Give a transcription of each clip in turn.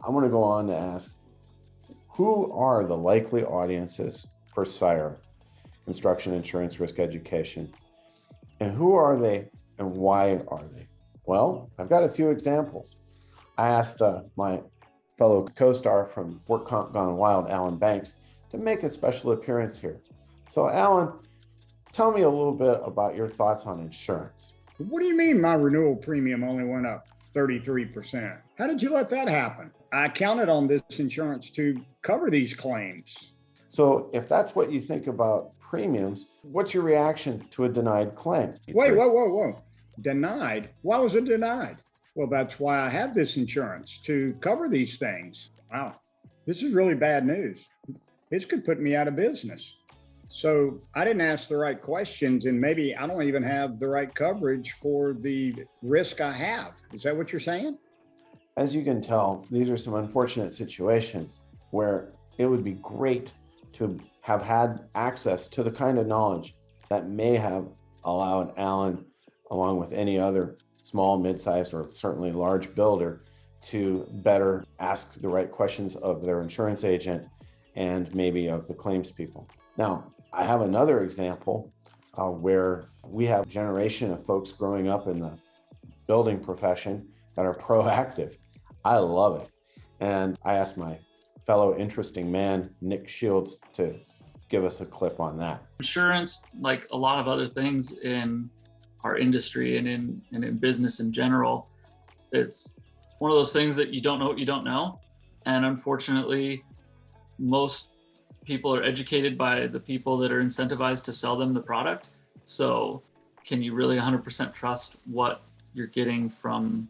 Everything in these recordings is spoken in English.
I'm going to go on to ask, who are the likely audiences for CIRE, Construction Insurance Risk Education, and who are they and why are they? Well, I've got a few examples. I asked my fellow co-star from Work Comp Gone Wild, Alan Banks, to make a special appearance here. So Alan, tell me a little bit about your thoughts on insurance. What do you mean my renewal premium only went up 33%? How did you let that happen? I counted on this insurance to cover these claims. So if that's what you think about premiums, what's your reaction to a denied claim? Wait, whoa. Denied? Why was it denied? Well, that's why I have this insurance, to cover these things. Wow, this is really bad news. This could put me out of business. So I didn't ask the right questions, and maybe I don't even have the right coverage for the risk I have. Is that what you're saying? As you can tell, these are some unfortunate situations where it would be great to have had access to the kind of knowledge that may have allowed Alan, along with any other small, mid-sized, or certainly large builder, to better ask the right questions of their insurance agent and maybe of the claims people. Now, I have another example where we have a generation of folks growing up in the building profession that are proactive. I love it. And I asked my fellow interesting man, Nick Shields, to give us a clip on that. Insurance, like a lot of other things in our industry and in business in general, it's one of those things that you don't know what you don't know. And unfortunately, most people are educated by the people that are incentivized to sell them the product. So can you really 100% trust what you're getting from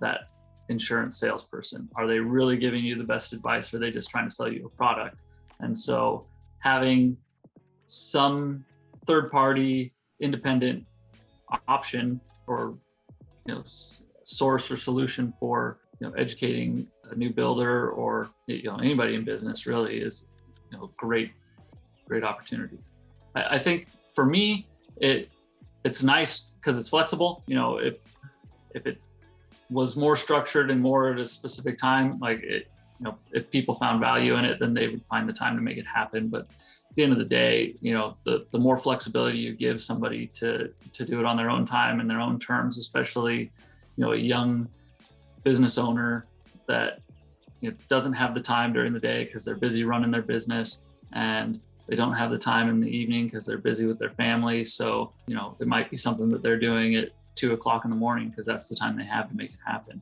that insurance salesperson? Are they really giving you the best advice, or are they just trying to sell you a product? And so having some third-party independent option or source or solution for educating a new builder or anybody in business really is great opportunity. I think for me it's nice because it's flexible. If it was more structured and more at a specific time, like if people found value in it, then they would find the time to make it happen. But at the end of the day, the more flexibility you give somebody to do it on their own time and their own terms, especially a young business owner that doesn't have the time during the day because they're busy running their business, and they don't have the time in the evening because they're busy with their family. So it might be something that they're doing at 2 o'clock in the morning because that's the time they have to make it happen.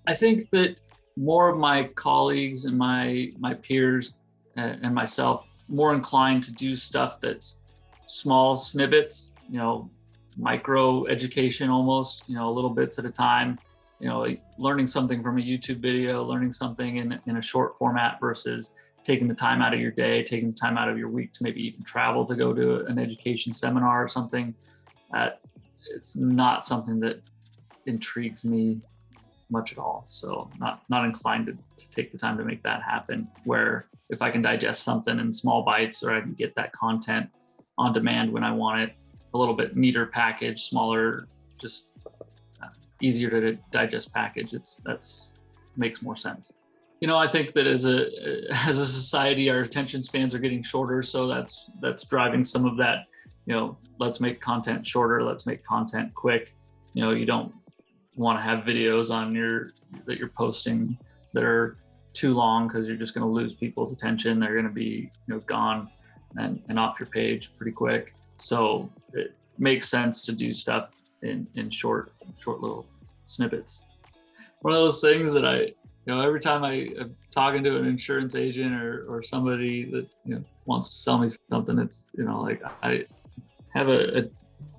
I think that more of my colleagues and my peers and myself more inclined to do stuff that's small snippets, micro education almost, little bits at a time, like learning something from a YouTube video, learning something in a short format versus taking the time out of your day, taking the time out of your week to maybe even travel to go to an education seminar or something. It's not something that intrigues me much at all. So not inclined to take the time to make that happen, where if I can digest something in small bites, or I can get that content on demand when I want it, a little bit neater package, smaller, just easier to digest package, that's makes more sense. I think that as a society, our attention spans are getting shorter, so that's driving some of that. Let's make content shorter, let's make content quick. You don't want to have videos that you're posting that are too long, because you're just going to lose people's attention. They're going to be gone and off your page pretty quick. So it makes sense to do stuff in short little snippets. One of those things that every time I'm talking to an insurance agent or somebody that wants to sell me something, it's like I have a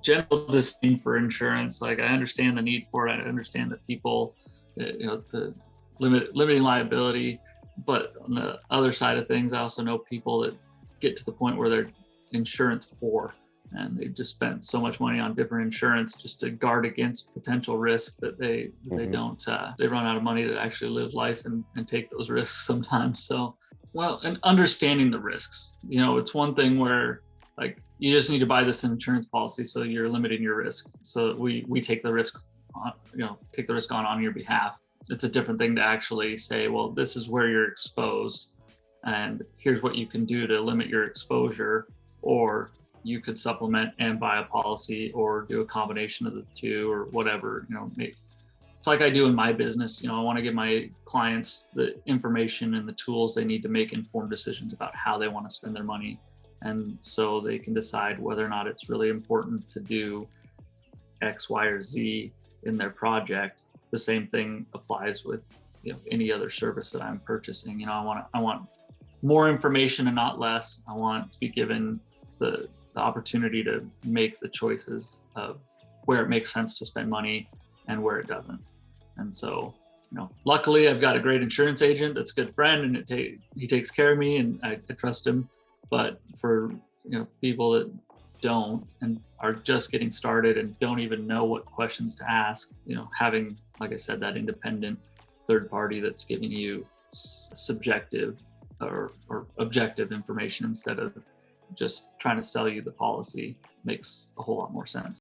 general disdain for insurance. Like, I understand the need for it. I understand that people, the limiting liability, but on the other side of things, I also know people that get to the point where they're insurance poor, and they've just spent so much money on different insurance just to guard against potential risk that they don't, they run out of money to actually live life and take those risks sometimes. So, and understanding the risks, it's one thing where like, you just need to buy this insurance policy so you're limiting your risk. So we take the risk on, on your behalf. it's a different thing to actually say, well, this is where you're exposed and here's what you can do to limit your exposure, or you could supplement and buy a policy or do a combination of the two or whatever. It's like I do in my business. I want to give my clients the information and the tools they need to make informed decisions about how they want to spend their money, and so they can decide whether or not it's really important to do X, Y, or Z in their project. The same thing applies with any other service that I'm purchasing. I want more information and not less. I want to be given the opportunity to make the choices of where it makes sense to spend money and where it doesn't. And so, luckily I've got a great insurance agent that's a good friend, and he takes care of me, and I trust him. But for people that don't and are just getting started and don't even know what questions to ask, having, like I said, that independent third party that's giving you subjective or objective information instead of just trying to sell you the policy makes a whole lot more sense.